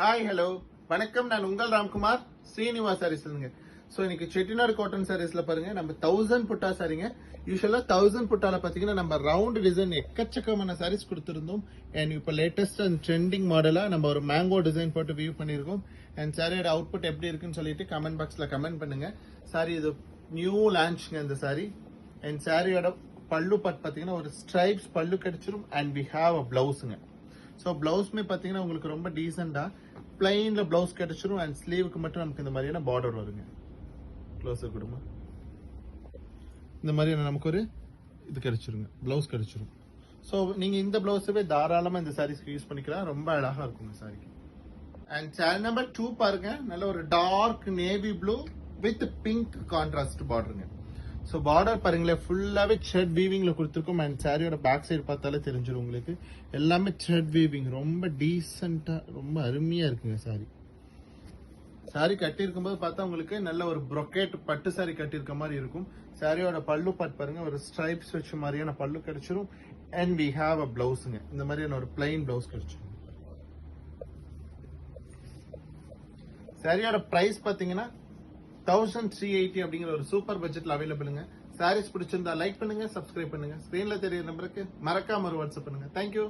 Hi hello வணக்கம். நான் உங்கள் ராம்குமார் ஸ்ரீனிவாஸ் சாரீஸ்ங்க. ஸோ இன்னைக்கு செட்டிநாடு காட்டன் சாரீஸ்ல பாருங்க, நம்ம 1000 புட்டா சாரிங்க. யூஸ்வலா 1000 புட்டால பாத்தீங்கன்னா நம்ம ரவுண்ட் டிசைன் எக்கச்சக்கமான சாரீஸ் கொடுத்திருந்தோம். அண்ட் இப்போ லேட்டஸ்ட் அண்ட் ட்ரெண்டிங் மாடலா நம்ம ஒரு மேங்கோ டிசைன் போட்டு வியூ பண்ணிருக்கோம். அண்ட் சாரியோட அவுட்புட் எப்படி இருக்குன்னு சொல்லிட்டு கமெண்ட் பாக்ஸ்ல கமெண்ட் பண்ணுங்க. சாரி இது நியூ லான்ச்ங்க இந்த சாரி. அண்ட் சாரியோட பல்லு பார்ட் பாத்தீங்கன்னா ஒரு ஸ்ட்ரைப்ஸ் பல்லு கிடைச்சிரும். அண்ட் வி ஹாவ் அ பிளவுஸுங்க. ஸோ பிளவுஸ்மே பார்த்தீங்கன்னா உங்களுக்கு ரொம்ப டீசெண்டா பிளைன்ல பிளவுஸ் கிடைச்சிரும். அண்ட் ஸ்லீவுக்கு மட்டும் நமக்கு இந்த மாதிரியான பார்டர் வருங்க. க்ளோஸ் கொடுமா, இந்த மாதிரியான நமக்கு ஒரு இது கிடைச்சிருங்க, பிளவுஸ் கிடைச்சிரும். ஸோ நீங்க இந்த பிளவுஸவே தாராளமா இந்த சாரீஸ்க்கு யூஸ் பண்ணிக்கலாம். ரொம்ப அழகா இருக்குங்க சாரிக்கு. அண்ட் சாரி நம்பர் 2 பாருங்க, நல்ல ஒரு dark navy blue with pink contrast பார்டருங்க. ஸோ பார்டர் பாருங்களேன், ஃபுல்லாவே த்ரெட் வீவிங்ல கொடுத்துருக்கோம். அண்ட் சாரியோட பேக் சைடு பார்த்தாலே தெரிஞ்சிடும் உங்களுக்கு. எல்லாமே த்ரெட் வீவிங், ரொம்ப டீசெண்டா ரொம்ப அருமையா இருக்குங்க சாரி. சாரி கட்டி இருக்கும்போது பார்த்தா உங்களுக்கு நல்ல ஒரு ப்ரொக்கேட் பட்டு சாரி கட்டியிருக்க மாதிரி இருக்கும். சாரியோட பல்லு பார்ட் பாருங்க, ஒரு ஸ்ட்ரைப்ஸ் வச்ச மாதிரியான பல்லு கிடைச்சிரும். அண்ட் வி ஹாவ் அ பிளவுஸுங்க, இந்த மாதிரியான ஒரு பிளைன் பிளவுஸ் கிடைச்சிரும். சாரியோட பிரைஸ் பாத்தீங்கன்னா 1380 அப்படிங்கிற ஒரு சூப்பர் பட்ஜெட்ல அவைலபிளுங்க. சாரீஸ் பிடிச்சிருந்தா லைக் பண்ணுங்க, சப்ஸ்கிரைப் பண்ணுங்க. ஸ்கிரீன்ல தெரியற நம்பருக்கு மறக்காம ஒரு வாட்ஸ்அப் பண்ணுங்க. தேங்க்யூ.